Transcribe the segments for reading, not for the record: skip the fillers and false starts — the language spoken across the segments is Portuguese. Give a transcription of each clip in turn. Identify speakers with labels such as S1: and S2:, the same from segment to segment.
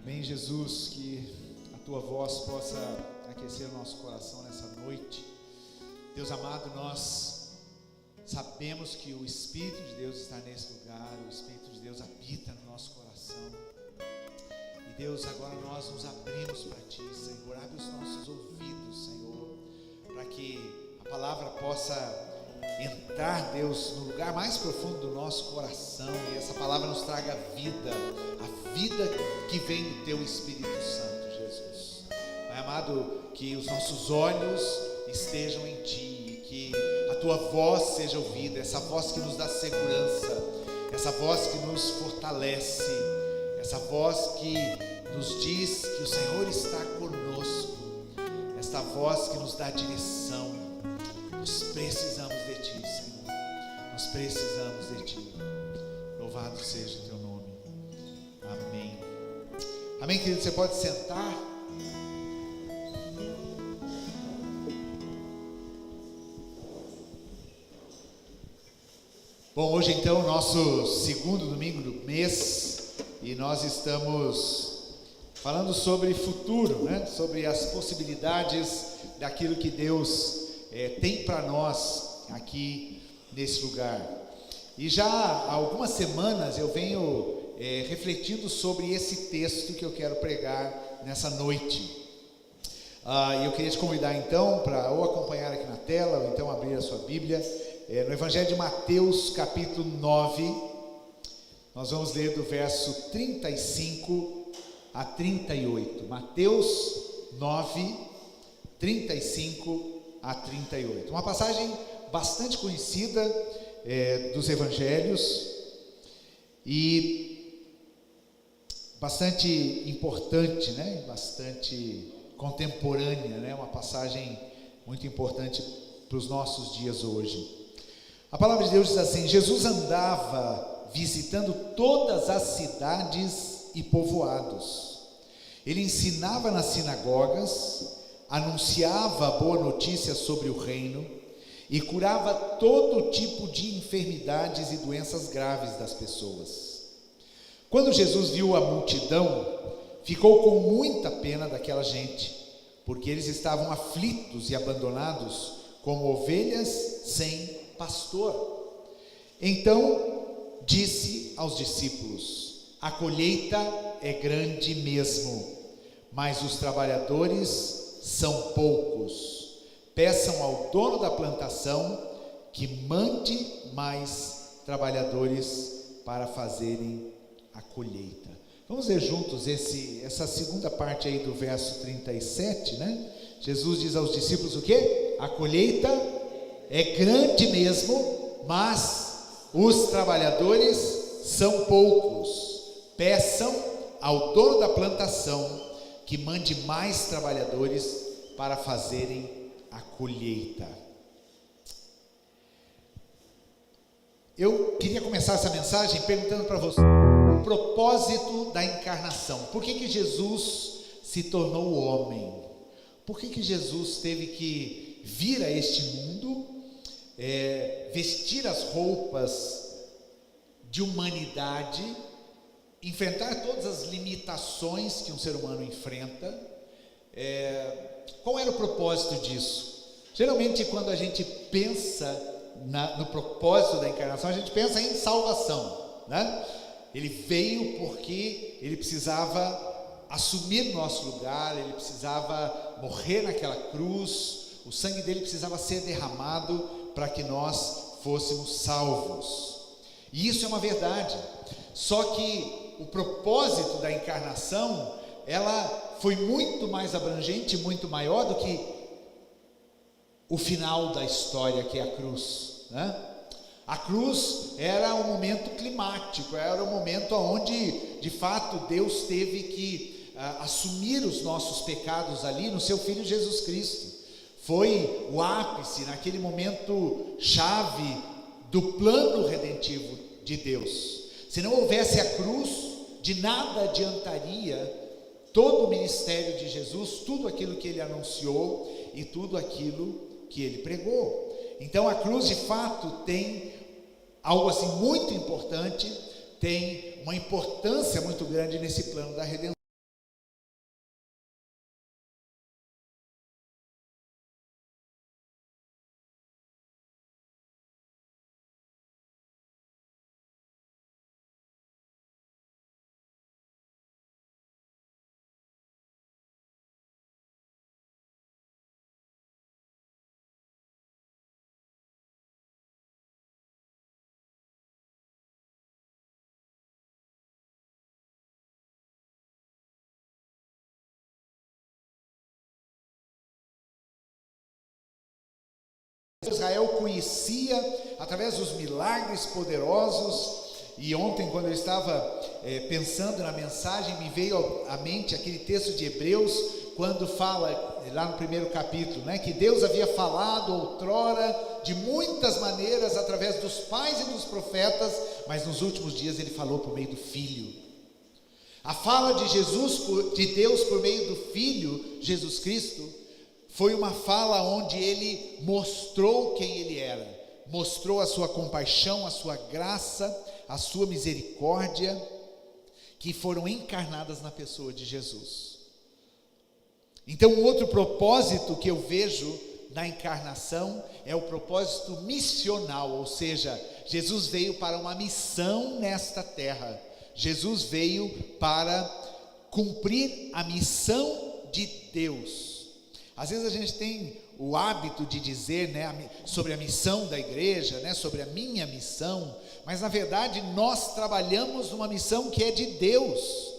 S1: Amém, Jesus, que a Tua voz possa aquecer o nosso coração nessa noite. Deus amado, nós sabemos que o Espírito de Deus está nesse lugar, o Espírito de Deus habita no nosso coração. E Deus, agora nós nos abrimos para Ti, Senhor. Abre os nossos ouvidos, Senhor, para que a palavra possa entrar, Deus, no lugar mais profundo do nosso coração e essa palavra nos traga vida, a vida que vem do Teu Espírito Santo, Jesus. Pai amado, que os nossos olhos estejam em Ti, que a Tua voz seja ouvida, essa voz que nos dá segurança, essa voz que nos fortalece, essa voz que nos diz que o Senhor está conosco, esta voz que nos dá direção. Nós precisamos de Ti, Senhor. Nós precisamos de Ti. Louvado seja o Teu nome. Amém. Amém, querido? Você pode sentar. Bom, hoje então, nosso segundo domingo do mês, e nós estamos falando sobre futuro, né? Sobre as possibilidades daquilo que Deus tem para nós aqui nesse lugar. E já há algumas semanas eu venho refletindo sobre esse texto que eu quero pregar nessa noite. E eu queria te convidar então para ou acompanhar aqui na tela, ou então abrir a sua Bíblia, no Evangelho de Mateus, capítulo 9, nós vamos ler do verso 35 a 38. Mateus 9, 35 a 38. Uma passagem bastante conhecida dos evangelhos e bastante importante, né? Bastante contemporânea, né? Uma passagem muito importante para os nossos dias hoje. A palavra de Deus diz assim: Jesus andava visitando todas as cidades e povoados. Ele ensinava nas sinagogas, anunciava a boa notícia sobre o reino e curava todo tipo de enfermidades e doenças graves das pessoas. Quando Jesus viu a multidão, ficou com muita pena daquela gente, porque eles estavam aflitos e abandonados como ovelhas sem pastor. Então disse aos discípulos: a colheita é grande mesmo, mas os trabalhadores são poucos. Peçam ao dono da plantação que mande mais trabalhadores para fazerem a colheita. Vamos ver juntos essa segunda parte aí do verso 37, né? Jesus diz aos discípulos o quê? A colheita é grande mesmo, mas os trabalhadores são poucos. Peçam ao dono da plantação que mande mais trabalhadores para fazerem a colheita. Eu queria começar essa mensagem perguntando para você o propósito da encarnação. Por que Jesus se tornou homem? Por que Jesus teve que vir a este mundo, vestir as roupas de humanidade, enfrentar todas as limitações que um ser humano enfrenta? Qual era o propósito disso? Geralmente, quando a gente pensa no propósito da encarnação, a gente pensa em salvação, né? Ele veio porque ele precisava assumir nosso lugar, ele precisava morrer naquela cruz, o sangue dele precisava ser derramado para que nós fôssemos salvos. E isso é uma verdade. Só que o propósito da encarnação, ela foi muito mais abrangente, muito maior do que o final da história, que é a cruz, né? A cruz era um momento climático, era um momento onde, de fato, Deus teve que assumir os nossos pecados ali no seu Filho Jesus Cristo. Foi o ápice, naquele momento chave do plano redentivo de Deus. Se não houvesse a cruz, de nada adiantaria todo o ministério de Jesus, tudo aquilo que ele anunciou e tudo aquilo que ele pregou. Então a cruz de fato tem algo assim muito importante, tem uma importância muito grande nesse plano da redenção. Israel conhecia através dos milagres poderosos. E ontem, quando eu estava pensando na mensagem, me veio à mente aquele texto de Hebreus, quando fala, lá no primeiro capítulo, né, que Deus havia falado outrora de muitas maneiras através dos pais e dos profetas, mas nos últimos dias Ele falou por meio do Filho. A fala de de Deus por meio do Filho, Jesus Cristo, foi uma fala onde Ele mostrou quem Ele era, mostrou a sua compaixão, a sua graça, a sua misericórdia, que foram encarnadas na pessoa de Jesus. Então, um outro propósito que eu vejo na encarnação é o propósito missional, ou seja, Jesus veio para uma missão nesta terra. Jesus veio para cumprir a missão de Deus. Às vezes a gente tem o hábito de dizer, né, sobre a missão da igreja, né, sobre a minha missão, mas na verdade nós trabalhamos numa missão que é de Deus.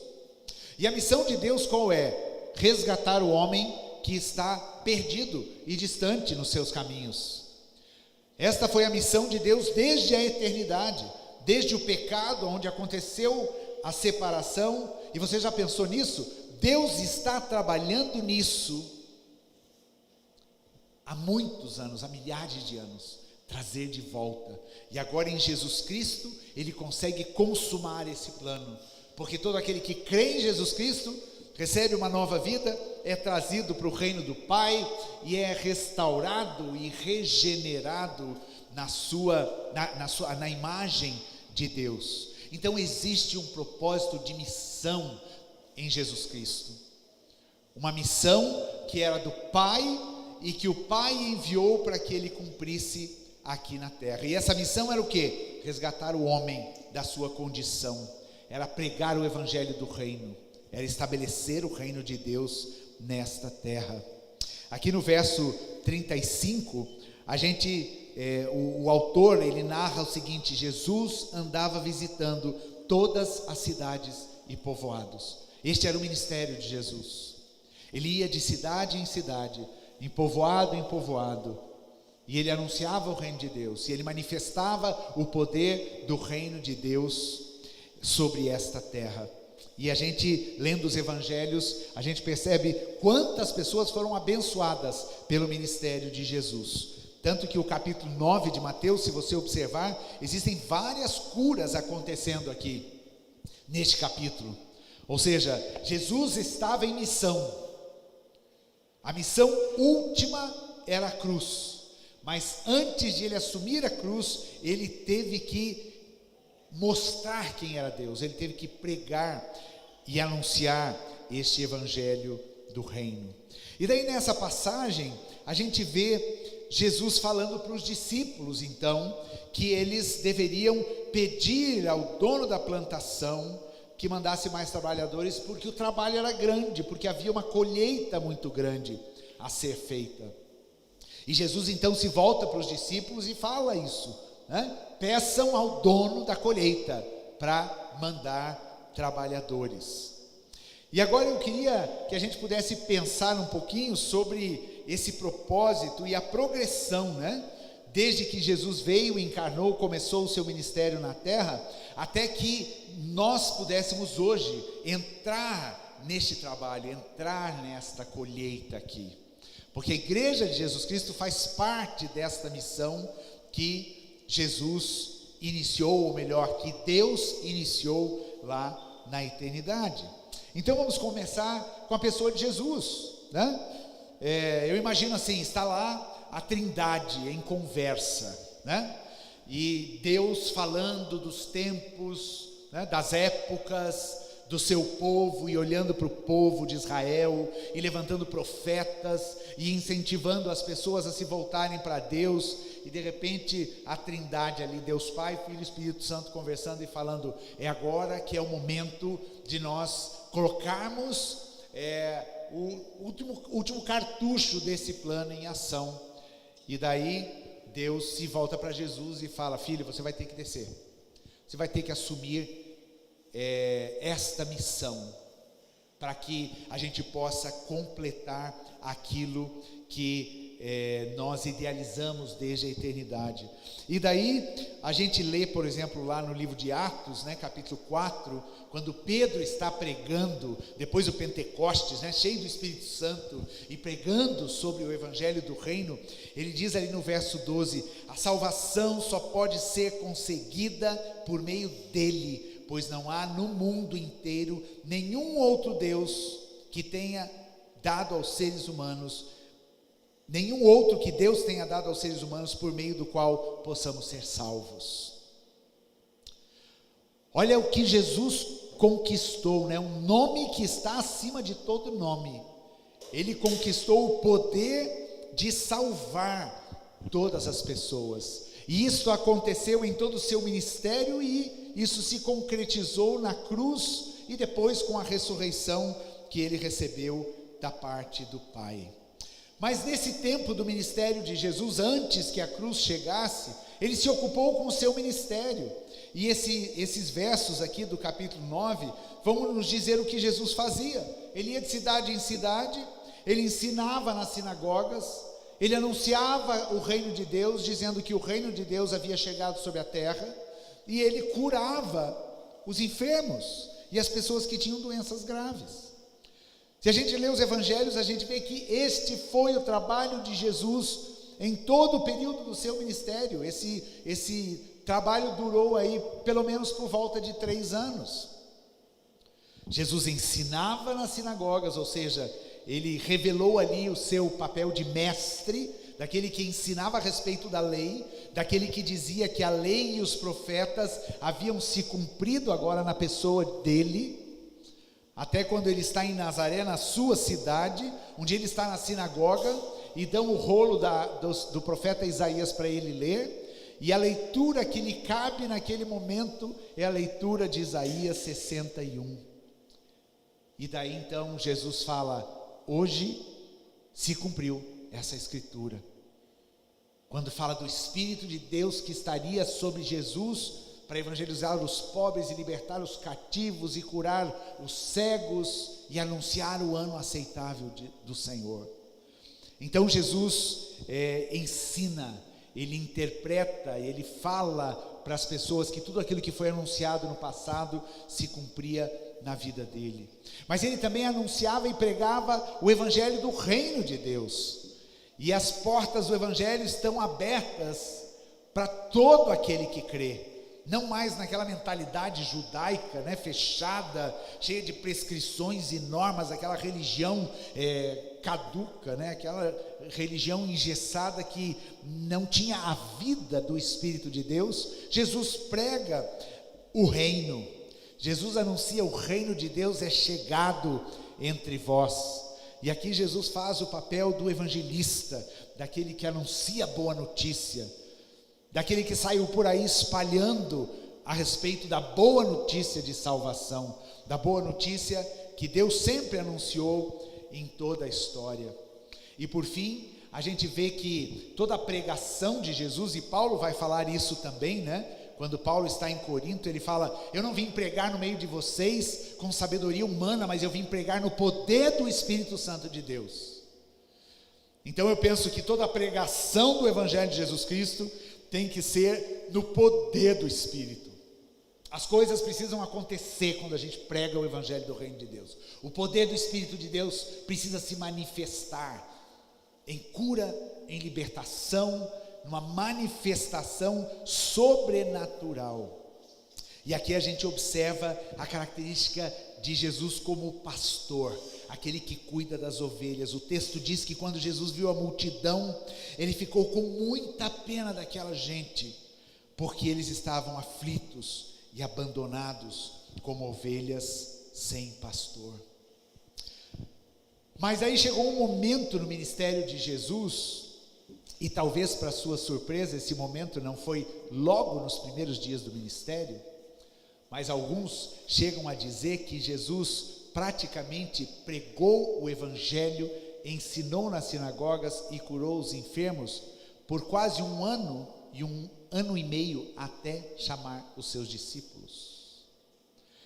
S1: E a missão de Deus qual é? Resgatar o homem que está perdido e distante nos seus caminhos. Esta foi a missão de Deus desde a eternidade, desde o pecado, onde aconteceu a separação. E você já pensou nisso? Deus está trabalhando nisso há muitos anos, há milhares de anos, trazer de volta. E agora em Jesus Cristo, Ele consegue consumar esse plano, porque todo aquele que crê em Jesus Cristo, recebe uma nova vida, é trazido para o reino do Pai, e é restaurado e regenerado na imagem de Deus. Então existe um propósito de missão em Jesus Cristo, uma missão que era do Pai, e que o Pai enviou para que Ele cumprisse aqui na terra. E essa missão era o quê? Resgatar o homem da sua condição, era pregar o evangelho do reino, era estabelecer o reino de Deus nesta terra. Aqui no verso 35, o autor, ele narra o seguinte: Jesus andava visitando todas as cidades e povoados. Este era o ministério de Jesus. Ele ia de cidade em cidade, em povoado, e ele anunciava o reino de Deus, e ele manifestava o poder do reino de Deus sobre esta terra. E a gente, lendo os evangelhos, a gente percebe quantas pessoas foram abençoadas pelo ministério de Jesus. Tanto que o capítulo 9 de Mateus, se você observar, existem várias curas acontecendo aqui, neste capítulo. Ou seja, Jesus estava em missão. A missão última era a cruz, mas antes de ele assumir a cruz, ele teve que mostrar quem era Deus, ele teve que pregar e anunciar este evangelho do reino. E daí nessa passagem, a gente vê Jesus falando para os discípulos, então, que eles deveriam pedir ao dono da plantação que mandasse mais trabalhadores, porque o trabalho era grande, porque havia uma colheita muito grande a ser feita. E Jesus então se volta para os discípulos e fala isso, né? Peçam ao dono da colheita para mandar trabalhadores. E agora eu queria que a gente pudesse pensar um pouquinho sobre esse propósito e a progressão, né? Desde que Jesus veio, encarnou, começou o seu ministério na terra, até que nós pudéssemos hoje entrar neste trabalho, entrar nesta colheita aqui. Porque a igreja de Jesus Cristo faz parte desta missão que Jesus iniciou, ou melhor, que Deus iniciou lá na eternidade. Então vamos começar com a pessoa de Jesus, né? Eu imagino assim, está lá a Trindade em conversa, né? E Deus falando dos tempos, né, das épocas do seu povo, e olhando para o povo de Israel, e levantando profetas, e incentivando as pessoas a se voltarem para Deus, e de repente a Trindade ali, Deus Pai, Filho e Espírito Santo conversando e falando: é agora que é o momento de nós colocarmos o último cartucho desse plano em ação. E daí Deus se volta para Jesus e fala: filho, você vai ter que descer, você vai ter que assumir esta missão, para que a gente possa completar aquilo que nós idealizamos desde a eternidade. E daí a gente lê, por exemplo, lá no livro de Atos, né, capítulo 4, quando Pedro está pregando, depois do Pentecostes, né, cheio do Espírito Santo, e pregando sobre o Evangelho do Reino, ele diz ali no verso 12, a salvação só pode ser conseguida por meio dele, pois não há no mundo inteiro nenhum outro Deus que tenha dado aos seres humanos, nenhum outro que Deus tenha dado aos seres humanos por meio do qual possamos ser salvos. Olha o que Jesus conquistou, né? Um nome que está acima de todo nome. Ele conquistou o poder de salvar todas as pessoas. E isso aconteceu em todo o seu ministério e isso se concretizou na cruz e depois com a ressurreição que ele recebeu da parte do Pai. Mas nesse tempo do ministério de Jesus, antes que a cruz chegasse, ele se ocupou com o seu ministério. E esses versos aqui do capítulo 9 vão nos dizer o que Jesus fazia. Ele ia de cidade em cidade, ele ensinava nas sinagogas, ele anunciava o reino de Deus, dizendo que o reino de Deus havia chegado sobre a terra, e ele curava os enfermos e as pessoas que tinham doenças graves. Se a gente lê os evangelhos, a gente vê que este foi o trabalho de Jesus em todo o período do seu ministério. Esse trabalho durou aí pelo menos por volta de 3 anos. Jesus ensinava nas sinagogas, ou seja, ele revelou ali o seu papel de mestre, daquele que ensinava a respeito da lei, daquele que dizia que a lei e os profetas haviam se cumprido agora na pessoa dele. Até quando ele está em Nazaré, na sua cidade, um dia ele está na sinagoga e dão o rolo do profeta Isaías para ele ler, e a leitura que lhe cabe naquele momento é a leitura de Isaías 61. E daí então Jesus fala, hoje se cumpriu essa escritura. Quando fala do Espírito de Deus que estaria sobre Jesus, para evangelizar os pobres e libertar os cativos e curar os cegos e anunciar o ano aceitável do Senhor. Então Jesus ensina, ele interpreta, ele fala para as pessoas que tudo aquilo que foi anunciado no passado se cumpria na vida dele. Mas ele também anunciava e pregava o evangelho do reino de Deus. E as portas do evangelho estão abertas para todo aquele que crê. Não mais naquela mentalidade judaica, né, fechada, cheia de prescrições e normas, aquela religião caduca, né, aquela religião engessada que não tinha a vida do Espírito de Deus. Jesus prega o reino, Jesus anuncia o reino de Deus é chegado entre vós. E aqui Jesus faz o papel do evangelista, daquele que anuncia a boa notícia, daquele que saiu por aí espalhando a respeito da boa notícia de salvação, da boa notícia que Deus sempre anunciou em toda a história. E por fim, a gente vê que toda a pregação de Jesus, e Paulo vai falar isso também, né? Quando Paulo está em Corinto, ele fala, eu não vim pregar no meio de vocês com sabedoria humana, mas eu vim pregar no poder do Espírito Santo de Deus. Então eu penso que toda a pregação do Evangelho de Jesus Cristo tem que ser no poder do Espírito. As coisas precisam acontecer quando a gente prega o Evangelho do Reino de Deus. O poder do Espírito de Deus precisa se manifestar em cura, em libertação, numa manifestação sobrenatural. E aqui a gente observa a característica de Jesus como pastor, aquele que cuida das ovelhas. O texto diz que quando Jesus viu a multidão, ele ficou com muita pena daquela gente, porque eles estavam aflitos e abandonados como ovelhas sem pastor. Mas aí chegou um momento no ministério de Jesus, e talvez para sua surpresa, esse momento não foi logo nos primeiros dias do ministério, mas alguns chegam a dizer que Jesus praticamente pregou o evangelho, ensinou nas sinagogas e curou os enfermos por quase 1 ano e 1 ano e meio até chamar os seus discípulos.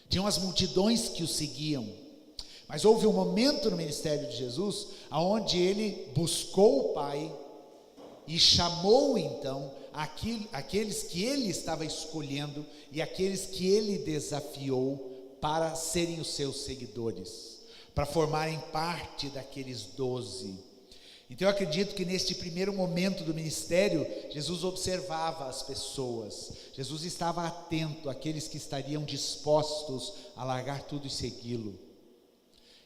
S1: Tinham as multidões que o seguiam, mas houve um momento no ministério de Jesus onde ele buscou o Pai, e chamou então aqueles que ele estava escolhendo e aqueles que ele desafiou para serem os seus seguidores, para formarem parte daqueles 12. Então eu acredito que neste primeiro momento do ministério, Jesus observava as pessoas, Jesus estava atento àqueles que estariam dispostos a largar tudo e segui-lo.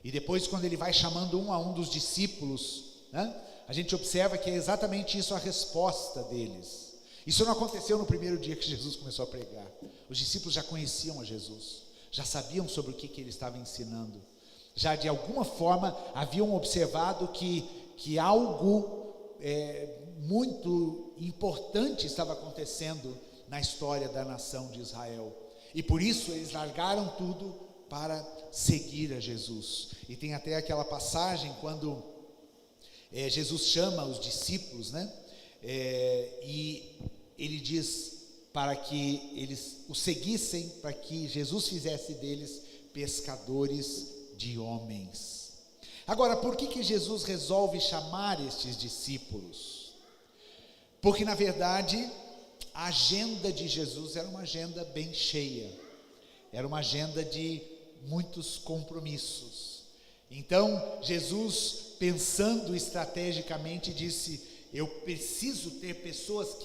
S1: E depois, quando ele vai chamando um a um dos discípulos, né, a gente observa que é exatamente isso a resposta deles. Isso não aconteceu no primeiro dia que Jesus começou a pregar. Os discípulos já conheciam a Jesus, já sabiam sobre o que ele estava ensinando, já de alguma forma haviam observado que algo muito importante estava acontecendo na história da nação de Israel, e por isso eles largaram tudo para seguir a Jesus. E tem até aquela passagem quando Jesus chama os discípulos, né? E ele diz para que eles o seguissem, para que Jesus fizesse deles pescadores de homens. Agora, por que Jesus resolve chamar estes discípulos? Porque na verdade a agenda de Jesus era uma agenda bem cheia, era uma agenda de muitos compromissos. Então Jesus, pensando estrategicamente, disse: eu preciso ter pessoas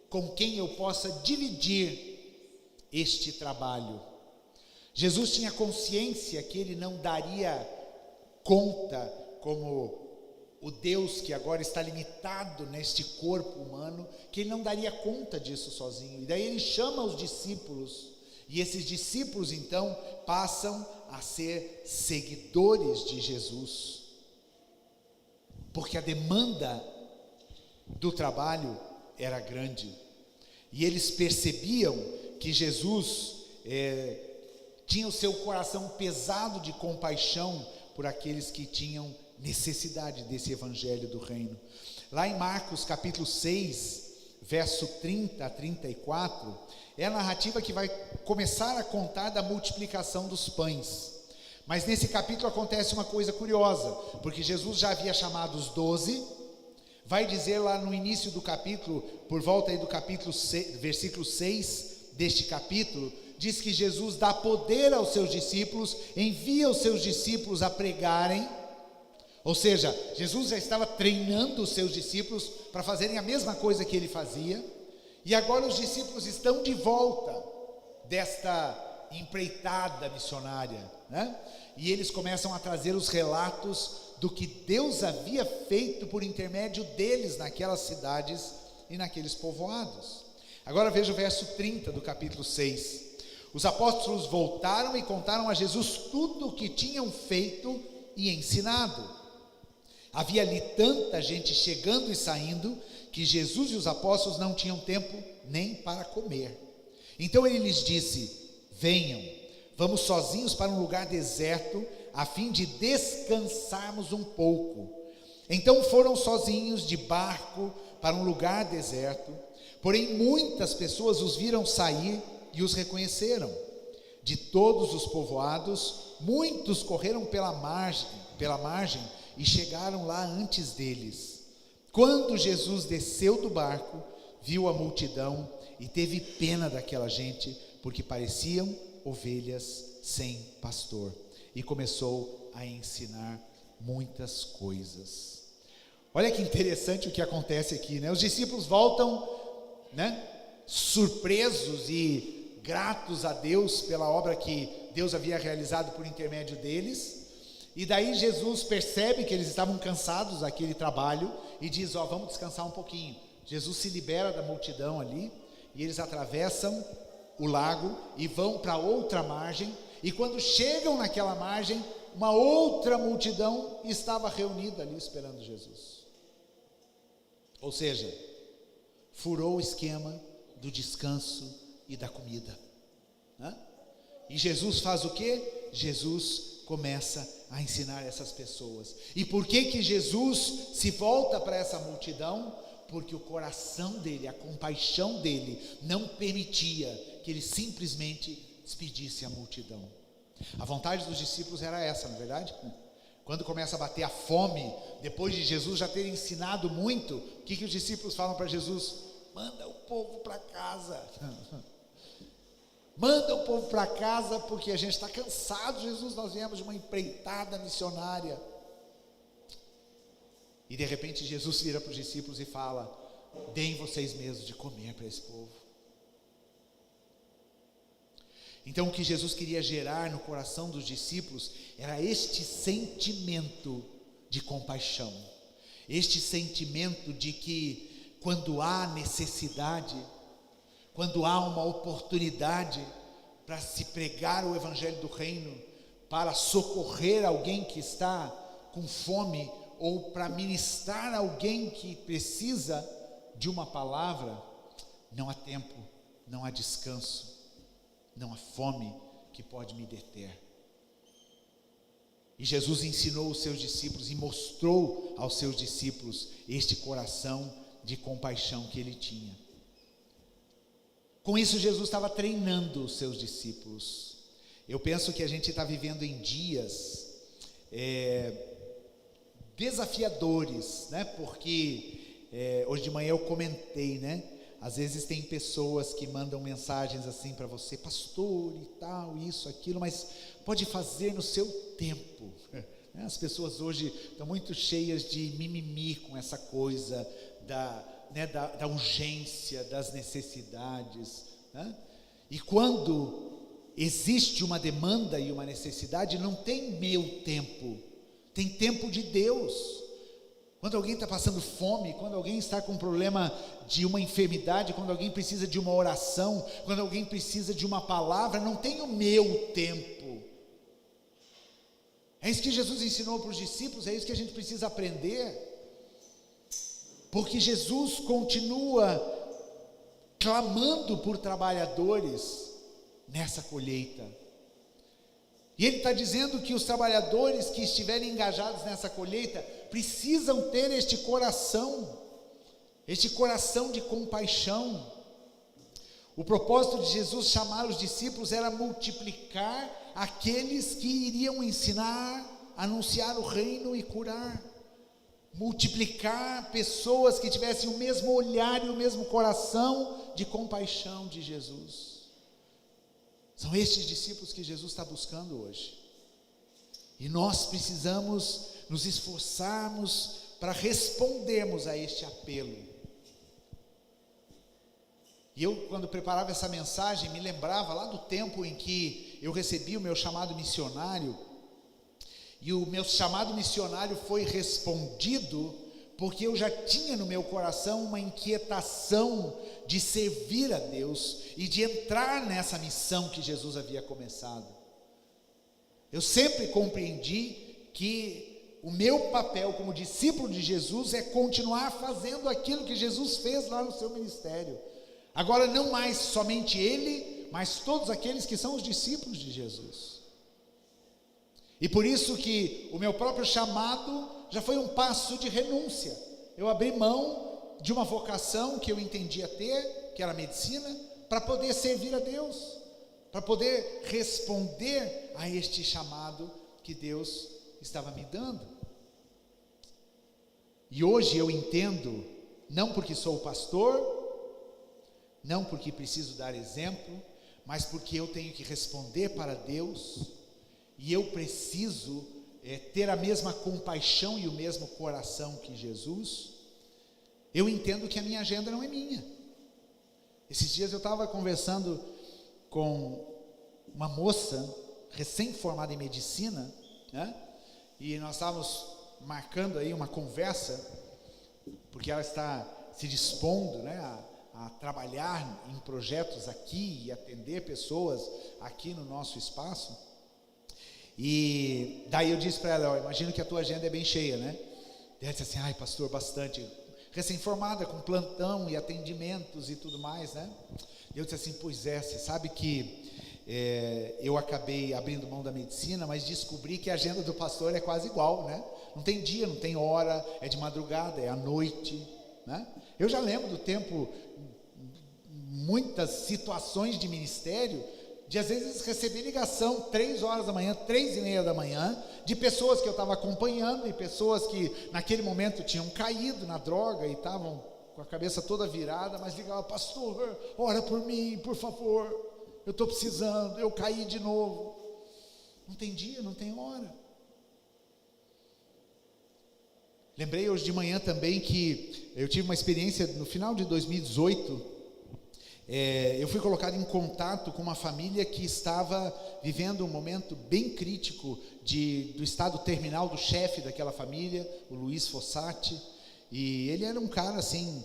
S1: com quem eu possa dividir este trabalho. Jesus tinha consciência que ele não daria conta, como o Deus que agora está limitado neste corpo humano, que ele não daria conta disso sozinho. E daí ele chama os discípulos, e esses discípulos então passam a ser seguidores de Jesus, porque a demanda do trabalho era grande, e eles percebiam que Jesus tinha o seu coração pesado de compaixão por aqueles que tinham necessidade desse evangelho do reino. Lá em Marcos capítulo 6, verso 30 a 34, é a narrativa que vai começar a contar da multiplicação dos pães. Mas nesse capítulo acontece uma coisa curiosa, porque Jesus já havia chamado os 12, vai dizer lá no início do capítulo, por volta aí do capítulo 6, versículo 6 deste capítulo, diz que Jesus dá poder aos seus discípulos, envia os seus discípulos a pregarem. Ou seja, Jesus já estava treinando os seus discípulos para fazerem a mesma coisa que ele fazia, e agora os discípulos estão de volta desta empreitada missionária, né? E eles começam a trazer os relatos do que Deus havia feito por intermédio deles naquelas cidades e naqueles povoados. Agora veja o verso 30 do capítulo 6. Os apóstolos voltaram e contaram a Jesus tudo o que tinham feito e ensinado. Havia ali tanta gente chegando e saindo, que Jesus e os apóstolos não tinham tempo nem para comer. Então ele lhes disse: venham, vamos sozinhos para um lugar deserto, a fim de descansarmos um pouco. Então foram sozinhos de barco para um lugar deserto, porém muitas pessoas os viram sair e os reconheceram. De todos os povoados, muitos correram pela margem e chegaram lá antes deles. Quando Jesus desceu do barco, viu a multidão e teve pena daquela gente, porque pareciam ovelhas sem pastor, e começou a ensinar muitas coisas. Olha que interessante o que acontece aqui, né? Os discípulos voltam, né, surpresos e gratos a Deus pela obra que Deus havia realizado por intermédio deles. E daí Jesus percebe que eles estavam cansados daquele trabalho e diz: vamos descansar um pouquinho. Jesus se libera da multidão ali, e eles atravessam o lago e vão para outra margem, e quando chegam naquela margem, uma outra multidão estava reunida ali esperando Jesus. Ou seja, furou o esquema do descanso e da comida, né? E Jesus faz o quê? Jesus começa a ensinar essas pessoas. E por que Jesus se volta para essa multidão? Porque o coração dele, a compaixão dele, não permitia que ele simplesmente despedisse a multidão. A vontade dos discípulos era essa, não é verdade? Quando começa a bater a fome, depois de Jesus já ter ensinado muito, o que os discípulos falam para Jesus? Manda o povo para casa. Manda o povo para casa, porque a gente está cansado, Jesus, nós viemos de uma empreitada missionária. E de repente Jesus vira para os discípulos e fala: deem vocês mesmos de comer para esse povo. Então o que Jesus queria gerar no coração dos discípulos era este sentimento de compaixão, este sentimento de que quando há necessidade, quando há uma oportunidade para se pregar o evangelho do reino, para socorrer alguém que está com fome, ou para ministrar alguém que precisa de uma palavra, não há tempo, não há descanso, não há fome que pode me deter. E Jesus ensinou os seus discípulos e mostrou aos seus discípulos este coração de compaixão que ele tinha. Com isso, Jesus estava treinando os seus discípulos. Eu penso que a gente está vivendo em dias desafiadores, né? Porque hoje de manhã eu comentei, né? Às vezes tem pessoas que mandam mensagens assim para você: pastor e tal, isso, aquilo, mas pode fazer no seu tempo. As pessoas hoje estão muito cheias de mimimi com essa coisa da urgência, das necessidades, né? E quando existe uma demanda e uma necessidade, não tem meu tempo, tem tempo de Deus. Quando alguém está passando fome, quando alguém está com um problema de uma enfermidade, quando alguém precisa de uma oração, quando alguém precisa de uma palavra, não tem o meu tempo. É isso que Jesus ensinou para os discípulos, é isso que a gente precisa aprender. Porque Jesus continua clamando por trabalhadores nessa colheita. E Ele está dizendo que os trabalhadores que estiverem engajados nessa colheita precisam ter este coração de compaixão. O propósito de Jesus chamar os discípulos era multiplicar aqueles que iriam ensinar, anunciar o reino e curar. Multiplicar pessoas que tivessem o mesmo olhar e o mesmo coração de compaixão de Jesus. São estes discípulos que Jesus está buscando hoje. E nós precisamos nos esforçarmos para respondermos a este apelo. E eu, quando preparava essa mensagem, me lembrava lá do tempo em que eu recebi o meu chamado missionário. E o meu chamado missionário foi respondido porque eu já tinha no meu coração uma inquietação de servir a Deus e de entrar nessa missão que Jesus havia começado. Eu sempre compreendi que o meu papel como discípulo de Jesus é continuar fazendo aquilo que Jesus fez lá no seu ministério. Agora não mais somente ele, mas todos aqueles que são os discípulos de Jesus. E por isso que o meu próprio chamado já foi um passo de renúncia. Eu abri mão de uma vocação que eu entendia ter, que era a medicina, para poder servir a Deus, para poder responder a este chamado que Deus estava me dando. E hoje eu entendo, não porque sou pastor, não porque preciso dar exemplo, mas porque eu tenho que responder para Deus, e eu preciso ter a mesma compaixão e o mesmo coração que Jesus. Eu entendo que a minha agenda não é minha. Esses dias eu estava conversando com uma moça recém-formada em medicina, né? E nós estávamos marcando aí uma conversa, porque ela está se dispondo, né, a trabalhar em projetos aqui e atender pessoas aqui no nosso espaço. E daí eu disse para ela: imagino que a tua agenda é bem cheia, né? Ela disse assim: ai pastor, bastante. Recém-formada, com plantão e atendimentos e tudo mais, né? E eu disse assim: pois é, você sabe que eu acabei abrindo mão da medicina, mas descobri que a agenda do pastor é quase igual, né? Não tem dia, não tem hora, é de madrugada, é à noite, né? Eu já lembro do tempo, muitas situações de ministério, de às vezes receber ligação 3 horas da manhã, 3:30 da manhã, de pessoas que eu estava acompanhando, e pessoas que naquele momento tinham caído na droga e estavam com a cabeça toda virada, mas ligava: pastor, ora por mim, por favor, eu estou precisando, eu caí de novo. Não tem dia, não tem hora. Lembrei hoje de manhã também que eu tive uma experiência no final de 2018. Eu fui colocado em contato com uma família que estava vivendo um momento bem crítico do estado terminal do chefe daquela família, o Luiz Fossati, e ele era um cara assim,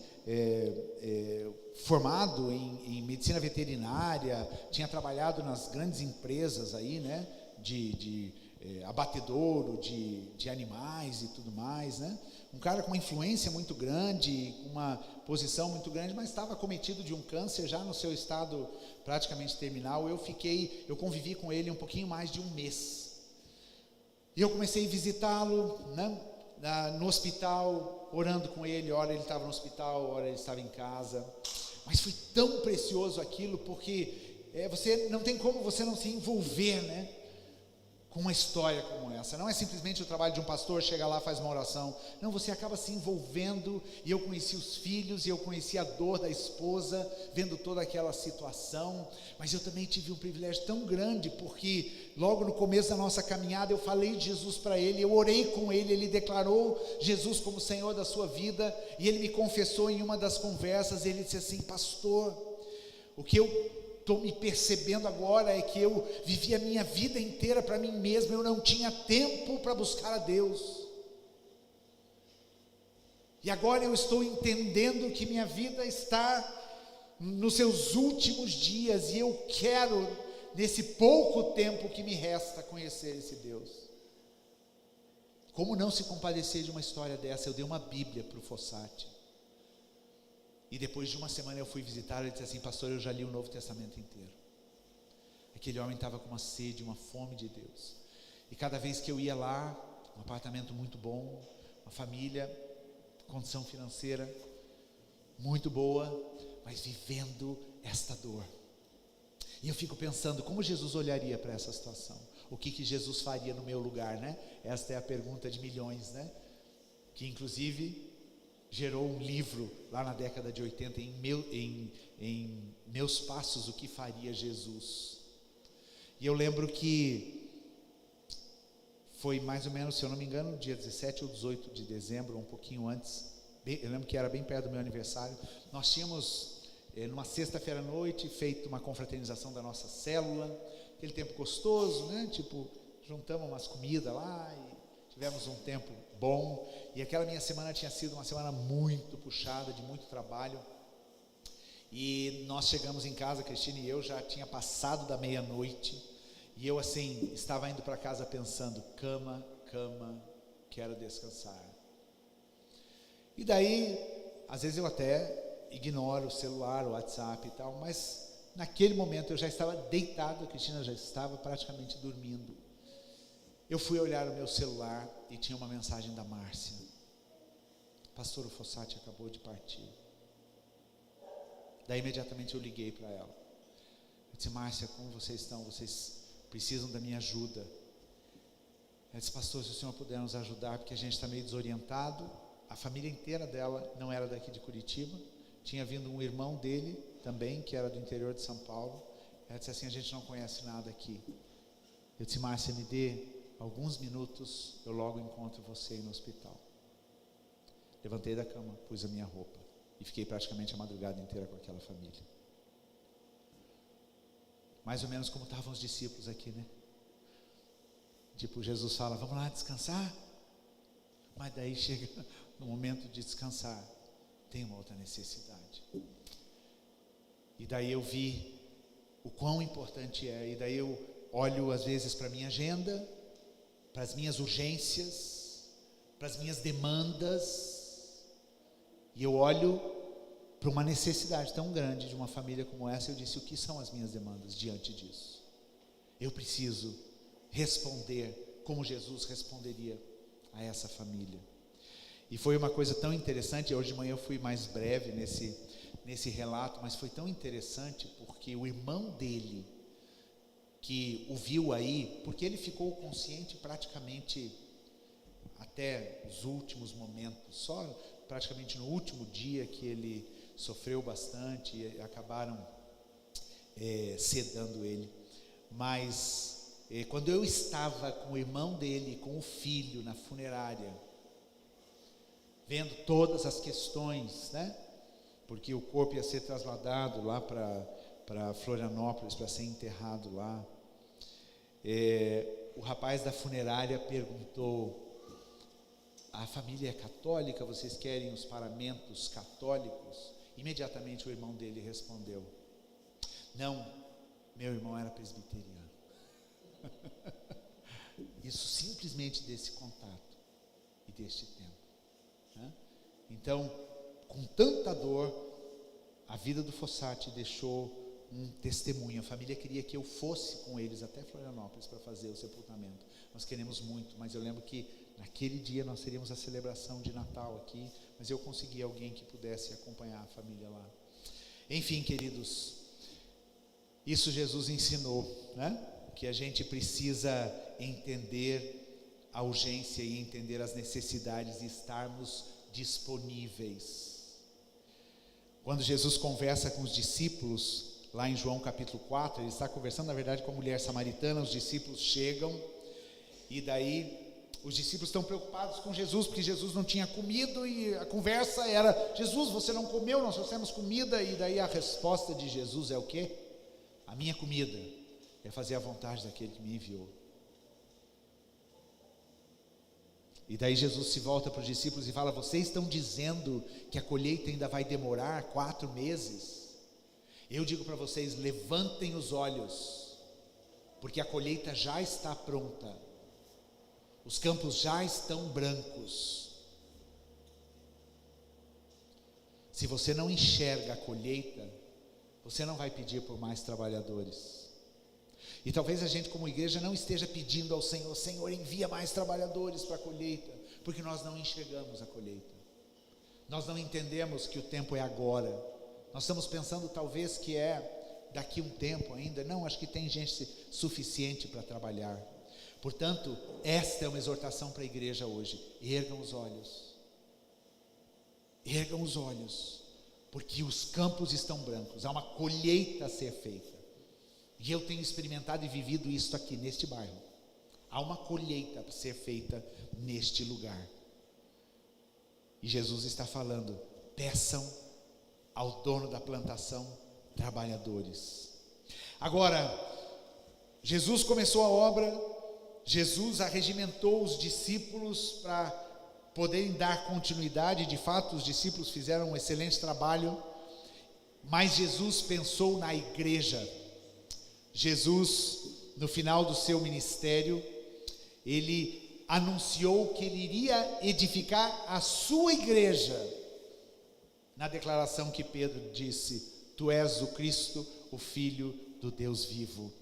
S1: formado em medicina veterinária, tinha trabalhado nas grandes empresas aí, né, de abatedouro de animais e tudo mais, né? Um cara com uma influência muito grande, uma posição muito grande, mas estava acometido de um câncer já no seu estado praticamente terminal. Eu convivi com ele um pouquinho mais de um mês, e eu comecei a visitá-lo, né, no hospital, orando com ele. Ora ele estava no hospital, ora ele estava em casa, mas foi tão precioso aquilo, porque você não tem como você não se envolver, né, com uma história como essa. Não é simplesmente o trabalho de um pastor, chega lá, faz uma oração. Não, você acaba se envolvendo. E eu conheci os filhos, e eu conheci a dor da esposa, vendo toda aquela situação. Mas eu também tive um privilégio tão grande, porque logo no começo da nossa caminhada eu falei de Jesus para ele, eu orei com ele, ele declarou Jesus como Senhor da sua vida, e ele me confessou em uma das conversas. Ele disse assim: pastor, o que eu estou me percebendo agora é que eu vivi a minha vida inteira para mim mesmo, eu não tinha tempo para buscar a Deus, e agora eu estou entendendo que minha vida está nos seus últimos dias, e eu quero, nesse pouco tempo que me resta, conhecer esse Deus. Como não se compadecer de uma história dessa? Eu dei uma Bíblia para o Fossati, e depois de uma semana eu fui visitar. Ele disse assim: pastor, eu já li o Novo Testamento inteiro. Aquele homem estava com uma sede, uma fome de Deus. E cada vez que eu ia lá, um apartamento muito bom, uma família, condição financeira muito boa, mas vivendo esta dor. E eu fico pensando, como Jesus olharia para essa situação? O que Jesus faria no meu lugar, né? Esta é a pergunta de milhões, né? Que inclusive gerou um livro lá na década de 80, em Meus Passos, o que faria Jesus. E eu lembro que foi mais ou menos, se eu não me engano, dia 17 ou 18 de dezembro, um pouquinho antes, eu lembro que era bem perto do meu aniversário. Nós tínhamos, numa sexta-feira à noite, feito uma confraternização da nossa célula, aquele tempo gostoso, né? Tipo, juntamos umas comidas lá e tivemos um tempo bom. E aquela minha semana tinha sido uma semana muito puxada, de muito trabalho. E nós chegamos em casa, Cristina e eu, já tinha passado da meia-noite, e eu assim, estava indo para casa pensando: cama, quero descansar. E daí, às vezes eu até ignoro o celular, o WhatsApp e tal, mas naquele momento eu já estava deitado, a Cristina já estava praticamente dormindo. Eu fui olhar o meu celular e tinha uma mensagem da Márcia: pastor, o Fossati acabou de partir. Daí imediatamente eu liguei para ela. Eu disse: Márcia, como vocês estão? Vocês precisam da minha ajuda. Ela disse: pastor, se o senhor puder nos ajudar, porque a gente está meio desorientado. A família inteira dela não era daqui de Curitiba, tinha vindo um irmão dele também, que era do interior de São Paulo. Ela disse assim: a gente não conhece nada aqui. Eu disse: Márcia, me dê alguns minutos, eu logo encontro você aí no hospital. Levantei da cama, pus a minha roupa e fiquei praticamente a madrugada inteira com aquela família. Mais ou menos como estavam os discípulos aqui, né? Tipo, Jesus fala: vamos lá descansar. Mas daí chega no momento de descansar, tem uma outra necessidade. E daí eu vi o quão importante é. E daí eu olho às vezes para a minha agenda, para as minhas urgências, para as minhas demandas, e eu olho para uma necessidade tão grande de uma família como essa. Eu disse: o que são as minhas demandas diante disso? Eu preciso responder como Jesus responderia a essa família. E foi uma coisa tão interessante. Hoje de manhã eu fui mais breve nesse relato, mas foi tão interessante porque o irmão dele que o viu aí, porque ele ficou consciente praticamente até os últimos momentos, só praticamente no último dia que ele sofreu bastante e acabaram sedando ele. Mas quando eu estava com o irmão dele, com o filho na funerária, vendo todas as questões, né? Porque o corpo ia ser trasladado lá para Florianópolis para ser enterrado lá. O rapaz da funerária perguntou: a família é católica, vocês querem os paramentos católicos? Imediatamente o irmão dele respondeu: não, meu irmão era presbiteriano. Isso simplesmente desse contato e deste tempo, né? Então, com tanta dor, a vida do Fossati deixou um testemunho. A família queria que eu fosse com eles até Florianópolis para fazer o sepultamento. Nós queremos muito, mas eu lembro que naquele dia nós teríamos a celebração de Natal aqui, mas eu consegui alguém que pudesse acompanhar a família lá. Enfim, queridos, isso Jesus ensinou, né? Que a gente precisa entender a urgência e entender as necessidades e estarmos disponíveis. Quando Jesus conversa com os discípulos, lá em João capítulo 4, ele está conversando na verdade com a mulher samaritana. Os discípulos chegam e daí os discípulos estão preocupados com Jesus, porque Jesus não tinha comido, e a conversa era: Jesus, você não comeu, nós trouxemos comida. E daí a resposta de Jesus é o quê? A minha comida é fazer a vontade daquele que me enviou. E daí Jesus se volta para os discípulos e fala: vocês estão dizendo que a colheita ainda vai demorar 4 meses? Eu digo para vocês: levantem os olhos, porque a colheita já está pronta, os campos já estão brancos. Se você não enxerga a colheita, você não vai pedir por mais trabalhadores. E talvez a gente como igreja não esteja pedindo ao Senhor: Senhor, envia mais trabalhadores para a colheita, porque nós não enxergamos a colheita. Nós não entendemos que o tempo é agora. Nós estamos pensando talvez que é daqui um tempo ainda. Não, acho que tem gente suficiente para trabalhar. Portanto, esta é uma exortação para a igreja hoje: ergam os olhos. Ergam os olhos, porque os campos estão brancos, há uma colheita a ser feita. E eu tenho experimentado e vivido isso aqui neste bairro. Há uma colheita a ser feita neste lugar. E Jesus está falando: peçam ao dono da plantação trabalhadores. Agora, Jesus começou a obra, Jesus arregimentou os discípulos para poderem dar continuidade. De fato, os discípulos fizeram um excelente trabalho, mas Jesus pensou na igreja. Jesus, no final do seu ministério, ele anunciou que ele iria edificar a sua igreja, na declaração que Pedro disse: tu és o Cristo, o Filho do Deus vivo.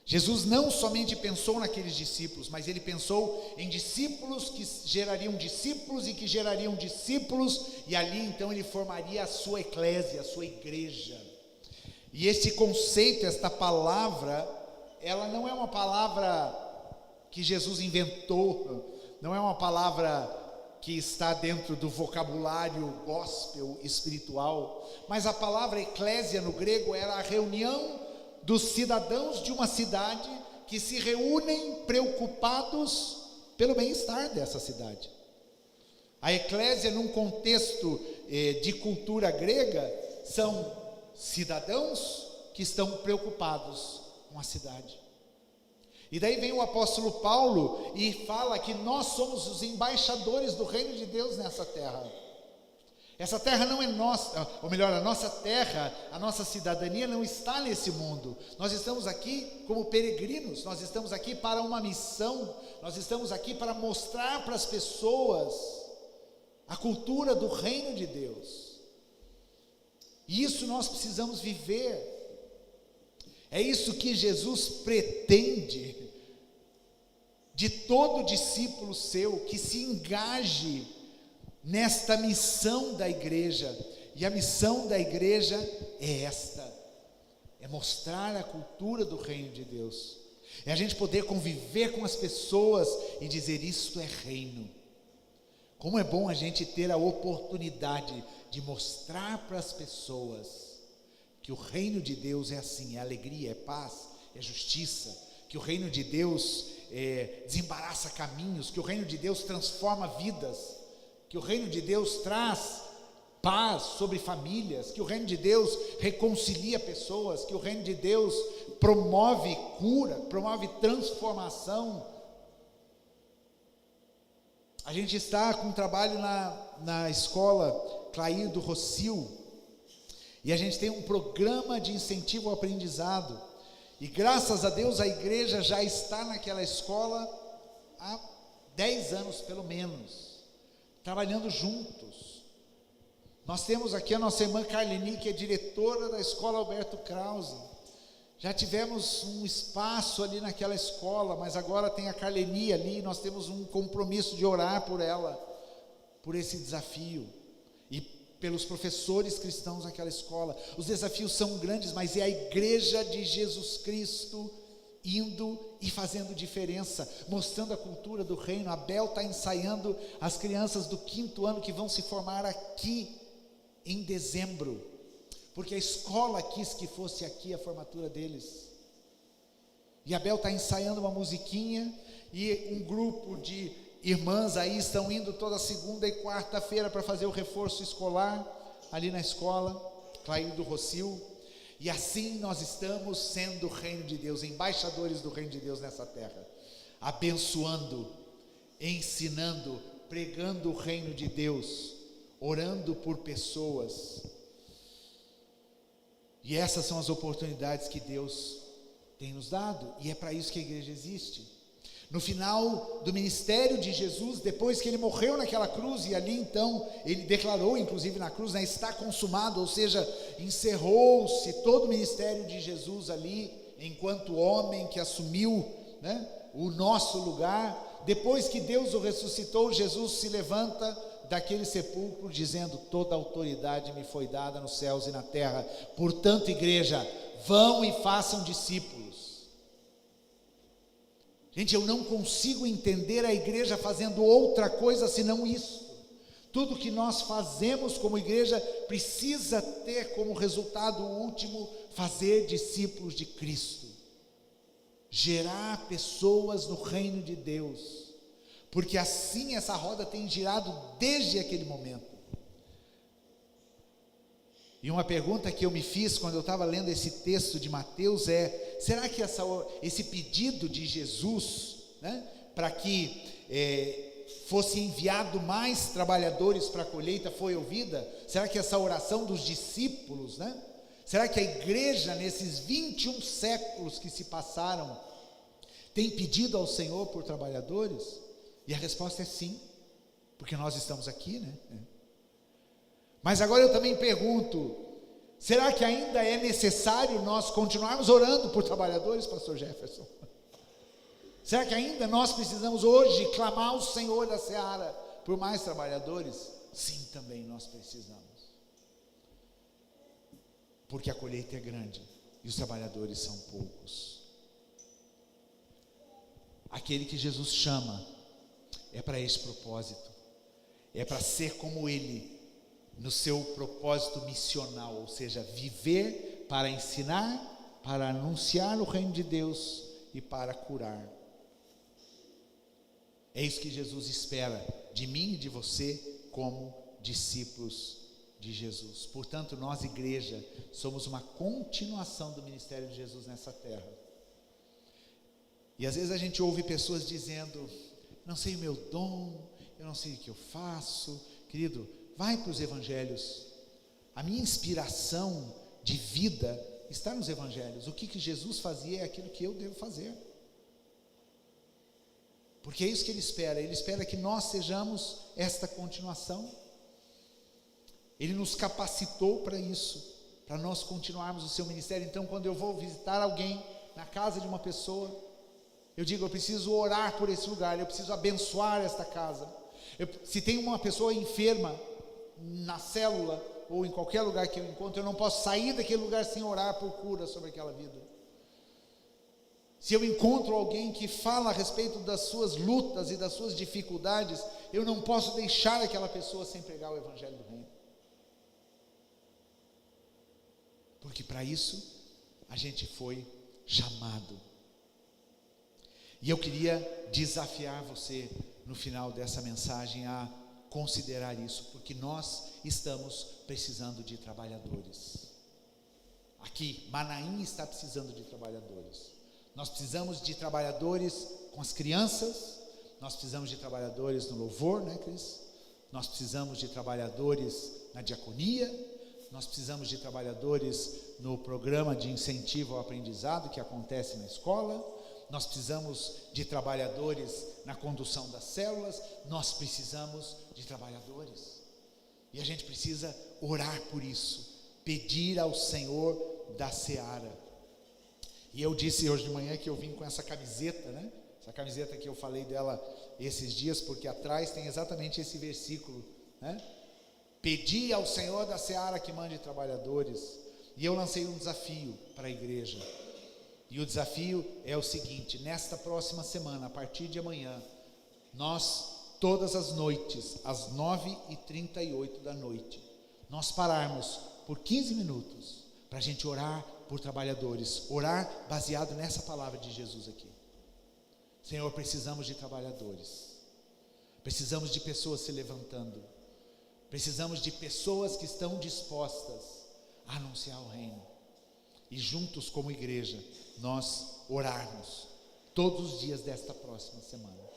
S1: Jesus não somente pensou naqueles discípulos, mas ele pensou em discípulos que gerariam discípulos e que gerariam discípulos, e ali então ele formaria a sua eclésia, a sua igreja. E esse conceito, esta palavra, ela não é uma palavra que Jesus inventou, não é uma palavra que está dentro do vocabulário gospel espiritual, mas a palavra eclésia no grego era a reunião dos cidadãos de uma cidade que se reúnem preocupados pelo bem-estar dessa cidade. A eclésia, num contexto de cultura grega, são cidadãos que estão preocupados com a cidade. E daí vem o apóstolo Paulo e fala que nós somos os embaixadores do reino de Deus nessa terra. Essa terra não é nossa, ou melhor, a nossa terra, a nossa cidadania não está nesse mundo. Nós estamos aqui como peregrinos, nós estamos aqui para uma missão, nós estamos aqui para mostrar para as pessoas a cultura do reino de Deus. E isso nós precisamos viver. É isso que Jesus pretende de todo discípulo seu, que se engaje nesta missão da igreja. E a missão da igreja é esta: é é mostrar a cultura do reino de Deus, é a gente poder conviver com as pessoas e dizer: isto é reino. Como é bom a gente ter a oportunidade de mostrar para as pessoas que o reino de Deus é assim, é alegria, é paz, é justiça, que o reino de Deus desembaraça caminhos, que o reino de Deus transforma vidas, que o reino de Deus traz paz sobre famílias, que o reino de Deus reconcilia pessoas, que o reino de Deus promove cura, promove transformação. A gente está com um trabalho na escola Clair do Rocio, e a gente tem um programa de incentivo ao aprendizado, e graças a Deus a igreja já está naquela escola há 10 anos pelo menos, trabalhando juntos. Nós temos aqui a nossa irmã Carleni, que é diretora da escola Alberto Krause. Já tivemos um espaço ali naquela escola, mas agora tem a Carleni ali, nós temos um compromisso de orar por ela, por esse desafio, e pelos professores cristãos naquela escola. Os desafios são grandes, mas é a igreja de Jesus Cristo indo e fazendo diferença, mostrando a cultura do reino. A Bel está ensaiando as crianças do 5º ano que vão se formar aqui em dezembro, porque a escola quis que fosse aqui a formatura deles. E a Bel está ensaiando uma musiquinha, e um grupo de irmãs aí estão indo toda segunda e quarta-feira para fazer o reforço escolar ali na escola Clair do Rocio. E assim nós estamos sendo o reino de Deus, embaixadores do reino de Deus nessa terra, abençoando, ensinando, pregando o reino de Deus, orando por pessoas. E essas são as oportunidades que Deus tem nos dado, e é para isso que a igreja existe. No final do ministério de Jesus, depois que ele morreu naquela cruz, e ali então ele declarou, inclusive na cruz, está consumado, ou seja, encerrou-se todo o ministério de Jesus ali, enquanto homem que assumiu, o nosso lugar. Depois que Deus o ressuscitou, Jesus se levanta daquele sepulcro dizendo: toda a autoridade me foi dada nos céus e na terra, portanto, igreja, vão e façam discípulos. Gente, eu não consigo entender a igreja fazendo outra coisa senão isso. Tudo que nós fazemos como igreja precisa ter como resultado último fazer discípulos de Cristo, gerar pessoas no reino de Deus, porque assim essa roda tem girado desde aquele momento. E uma pergunta que eu me fiz quando eu estava lendo esse texto de Mateus é: será que esse pedido de Jesus, para que fosse enviado mais trabalhadores para a colheita foi ouvida? Será que essa oração dos discípulos, será que a igreja nesses 21 séculos que se passaram tem pedido ao Senhor por trabalhadores? E a resposta é sim, porque nós estamos aqui, Mas agora eu também pergunto: será que ainda é necessário nós continuarmos orando por trabalhadores, pastor Jefferson? Será que ainda nós precisamos hoje clamar ao Senhor da seara por mais trabalhadores? Sim, também nós precisamos, porque a colheita é grande e os trabalhadores são poucos. Aquele que Jesus chama é para esse propósito, é para ser como Ele, no seu propósito missional, ou seja, viver para ensinar, para anunciar o reino de Deus e para curar. É isso que Jesus espera de mim e de você como discípulos de Jesus. Portanto, nós, igreja, somos uma continuação do ministério de Jesus nessa terra. E às vezes a gente ouve pessoas dizendo: não sei o meu dom, eu não sei o que eu faço. Querido, vai para os evangelhos. A minha inspiração de vida está nos evangelhos. O que Jesus fazia é aquilo que eu devo fazer, porque é isso que Ele espera que nós sejamos esta continuação. Ele nos capacitou para isso, para nós continuarmos o seu ministério. Então, quando eu vou visitar alguém na casa de uma pessoa, eu digo: eu preciso orar por esse lugar, eu preciso abençoar esta casa. Se tem uma pessoa enferma na célula, ou em qualquer lugar que eu encontro, eu não posso sair daquele lugar sem orar por cura sobre aquela vida. Se eu encontro alguém que fala a respeito das suas lutas e das suas dificuldades, eu não posso deixar aquela pessoa sem pregar o evangelho do reino. Porque para isso a gente foi chamado. E eu queria desafiar você no final dessa mensagem a considerar isso, porque nós estamos precisando de trabalhadores. Aqui, Manaim está precisando de trabalhadores. Nós precisamos de trabalhadores com as crianças, nós precisamos de trabalhadores no louvor, né, Cris? Nós precisamos de trabalhadores na diaconia, nós precisamos de trabalhadores no programa de incentivo ao aprendizado que acontece na escola, nós precisamos de trabalhadores na condução das células, nós precisamos de trabalhadores. E a gente precisa orar por isso, pedir ao Senhor da seara. E eu disse hoje de manhã que eu vim com essa camiseta, né? Essa camiseta que eu falei dela esses dias, porque atrás tem exatamente esse versículo, né? Pedi ao Senhor da seara que mande trabalhadores. E eu lancei um desafio para a igreja. E o desafio é o seguinte: nesta próxima semana, a partir de amanhã, nós, todas as noites, às 9h38 da noite, nós pararmos por 15 minutos para a gente orar por trabalhadores, orar baseado nessa palavra de Jesus aqui. Senhor, precisamos de trabalhadores, precisamos de pessoas se levantando, precisamos de pessoas que estão dispostas a anunciar o reino, e juntos como igreja, nós orarmos todos os dias desta próxima semana.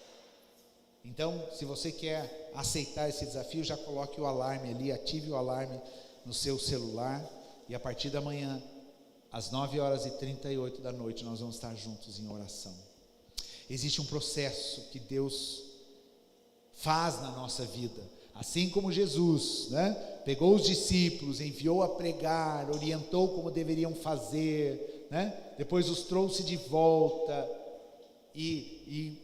S1: Então, se você quer aceitar esse desafio, já coloque o alarme ali, ative o alarme no seu celular, e a partir da manhã, às 9h38 da noite, nós vamos estar juntos em oração. Existe um processo que Deus faz na nossa vida, assim como Jesus, né? Pegou os discípulos, enviou a pregar, orientou como deveriam fazer, né? Depois os trouxe de volta e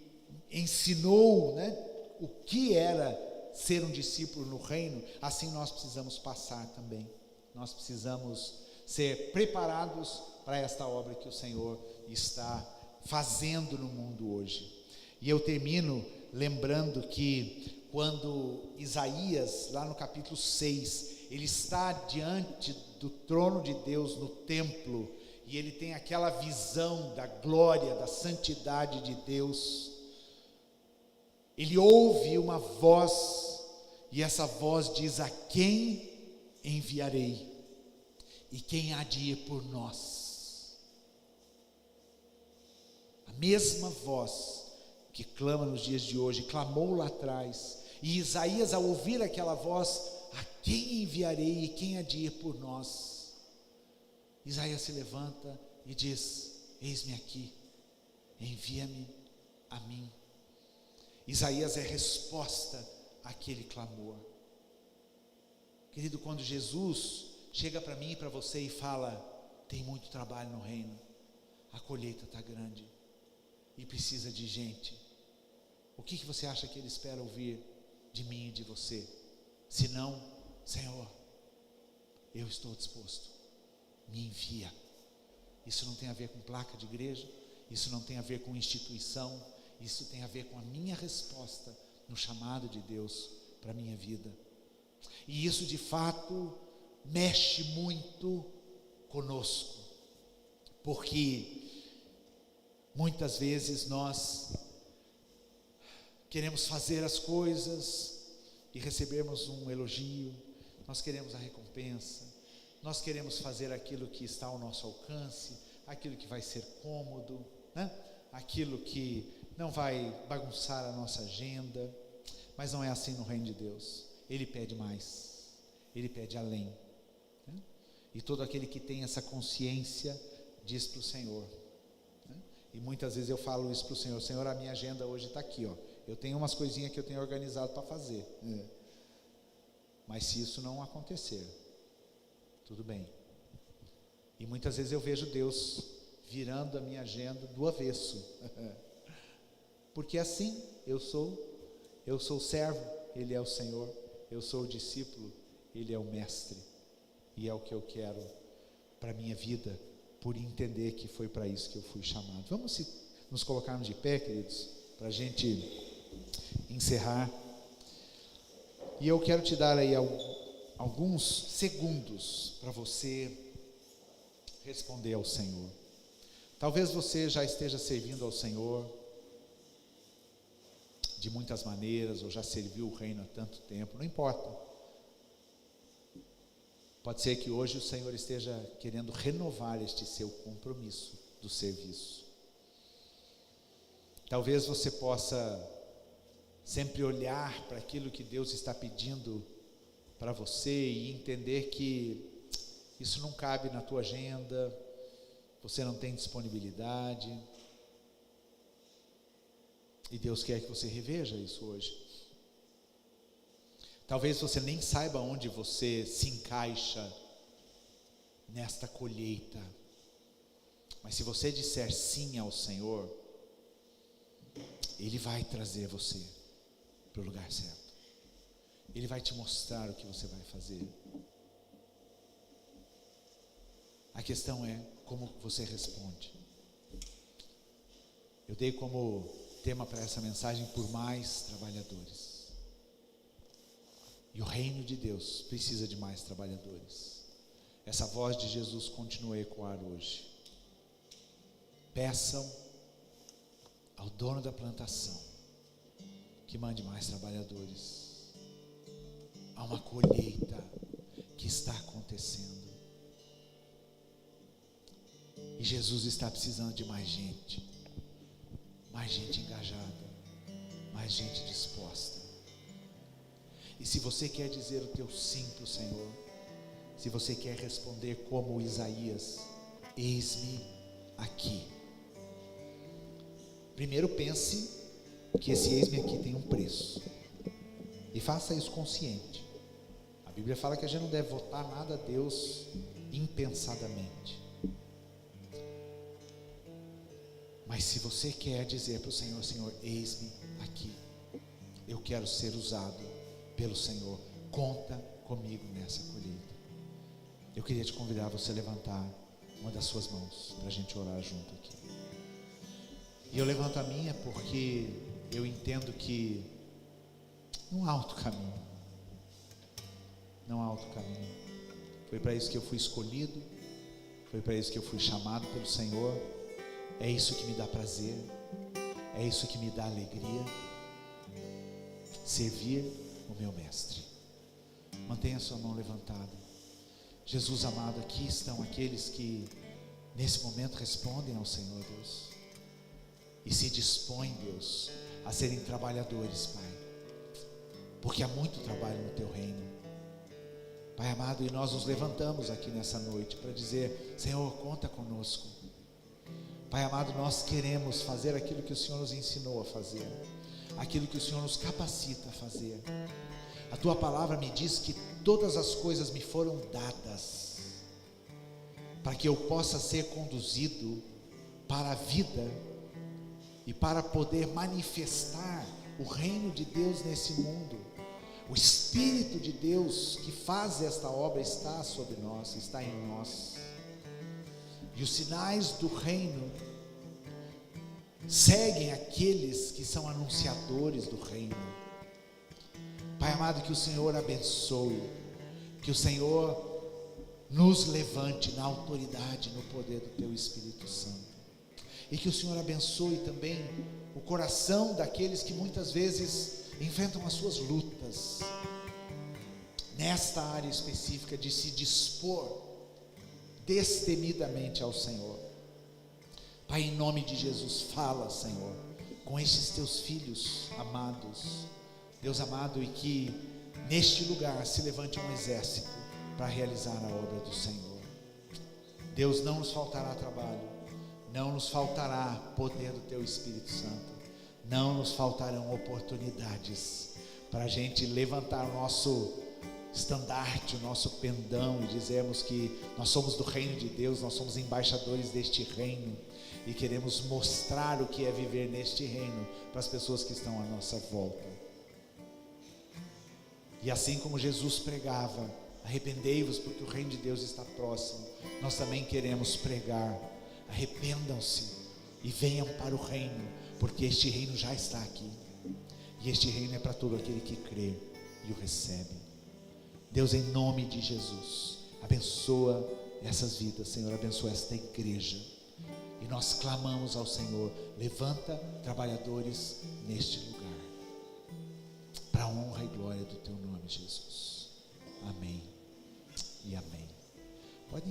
S1: ensinou, né, o que era ser um discípulo no reino. Assim nós precisamos passar também. Nós precisamos ser preparados para esta obra que o Senhor está fazendo no mundo hoje. E eu termino lembrando que quando Isaías, lá no capítulo 6, ele está diante do trono de Deus no templo, e ele tem aquela visão da glória, da santidade de Deus, ele ouve uma voz, e essa voz diz: a quem enviarei? E quem há de ir por nós? A mesma voz que clama nos dias de hoje, clamou lá atrás, e Isaías, ao ouvir aquela voz, a quem enviarei e quem há de ir por nós? Isaías se levanta e diz: eis-me aqui, envia-me a mim. Isaías é resposta àquele clamor. Querido, quando Jesus chega para mim e para você e fala: tem muito trabalho no reino, a colheita está grande e precisa de gente, o que você acha que ele espera ouvir de mim e de você? Se não: Senhor, eu estou disposto, me envia. Isso não tem a ver com placa de igreja, isso não tem a ver com instituição, isso tem a ver com a minha resposta no chamado de Deus para a minha vida. E isso de fato mexe muito conosco, porque muitas vezes nós queremos fazer as coisas e recebermos um elogio, nós queremos a recompensa, nós queremos fazer aquilo que está ao nosso alcance, aquilo que vai ser cômodo, né? Aquilo que não vai bagunçar a nossa agenda. Mas não é assim no reino de Deus. Ele pede mais, ele pede além, né? E todo aquele que tem essa consciência diz para o Senhor, né? E muitas vezes eu falo isso para o Senhor: Senhor, a minha agenda hoje está aqui, ó. Eu tenho umas coisinhas que eu tenho organizado para fazer, mas se isso não acontecer, tudo bem. E muitas vezes eu vejo Deus virando a minha agenda do avesso, porque assim eu sou o servo, Ele é o Senhor, eu sou o discípulo, Ele é o mestre. e é o que eu quero para a minha vida, por entender que foi para isso que eu fui chamado. Vamos nos colocarmos de pé, queridos, para a gente encerrar. E eu quero te dar aí alguns segundos para você responder ao Senhor. Talvez você já esteja servindo ao Senhor de muitas maneiras, ou já serviu o reino há tanto tempo, não importa. Pode ser que hoje o Senhor esteja querendo renovar este seu compromisso do serviço. Talvez você possa sempre olhar para aquilo que Deus está pedindo para você e entender que isso não cabe na tua agenda, você não tem disponibilidade, e Deus quer que você reveja isso hoje. Talvez você nem saiba onde você se encaixa nesta colheita, mas se você disser sim ao Senhor, Ele vai trazer você para o lugar certo. Ele vai te mostrar o que você vai fazer. A questão é como você responde. Eu dei como tema para essa mensagem: por mais trabalhadores. E o reino de Deus precisa de mais trabalhadores. Essa voz de Jesus continua a ecoar hoje. Peçam ao dono da plantação que mande mais trabalhadores. Há uma colheita que está acontecendo. E Jesus está precisando de mais gente engajada, mais gente disposta. E se você quer dizer o teu sim para o Senhor, se você quer responder como Isaías: eis-me aqui. Primeiro pense que esse eis-me aqui tem um preço, e faça isso consciente. A Bíblia fala que a gente não deve votar nada a Deus impensadamente. Mas se você quer dizer para o Senhor: Senhor, eis-me aqui, eu quero ser usado pelo Senhor, conta comigo nessa colheita. Eu queria te convidar a você levantar uma das suas mãos para a gente orar junto aqui. E eu levanto a minha porque eu entendo que não há outro caminho. Não há outro caminho. Foi para isso que eu fui escolhido, foi para isso que eu fui chamado pelo Senhor. É isso que me dá prazer, é isso que me dá alegria, servir o meu mestre. Mantenha sua mão levantada. Jesus amado, aqui estão aqueles que nesse momento respondem ao Senhor, Deus, e se dispõem, Deus, a serem trabalhadores, Pai, porque há muito trabalho no teu reino, Pai amado. E nós nos levantamos aqui nessa noite para dizer: Senhor, conta conosco. Pai amado, nós queremos fazer aquilo que o Senhor nos ensinou a fazer, aquilo que o Senhor nos capacita a fazer. A tua palavra me diz que todas as coisas me foram dadas para que eu possa ser conduzido para a vida e para poder manifestar o reino de Deus nesse mundo. O Espírito de Deus que faz esta obra está sobre nós, está em nós. E os sinais do reino seguem aqueles que são anunciadores do reino. Pai amado, que o Senhor abençoe, que o Senhor nos levante na autoridade, no poder do teu Espírito Santo, e que o Senhor abençoe também o coração daqueles que muitas vezes enfrentam as suas lutas nesta área específica de se dispor destemidamente ao Senhor. Pai, em nome de Jesus, fala, Senhor, com estes teus filhos amados, Deus amado, e que neste lugar se levante um exército para realizar a obra do Senhor. Deus, não nos faltará trabalho, não nos faltará poder do teu Espírito Santo, não nos faltarão oportunidades para a gente levantar o nosso estandarte, o nosso pendão e dizermos que nós somos do reino de Deus, nós somos embaixadores deste reino e queremos mostrar o que é viver neste reino para as pessoas que estão à nossa volta. E assim como Jesus pregava arrependei-vos porque o reino de Deus está próximo. Nós também queremos pregar, arrependam-se e venham para o reino, porque este reino já está aqui, e este reino é para todo aquele que crê e o recebe. Deus, em nome de Jesus, abençoa essas vidas, Senhor, abençoa esta igreja, e nós clamamos ao Senhor, levanta trabalhadores neste lugar, para a honra e glória do Teu nome, Jesus. Amém e amém. Podem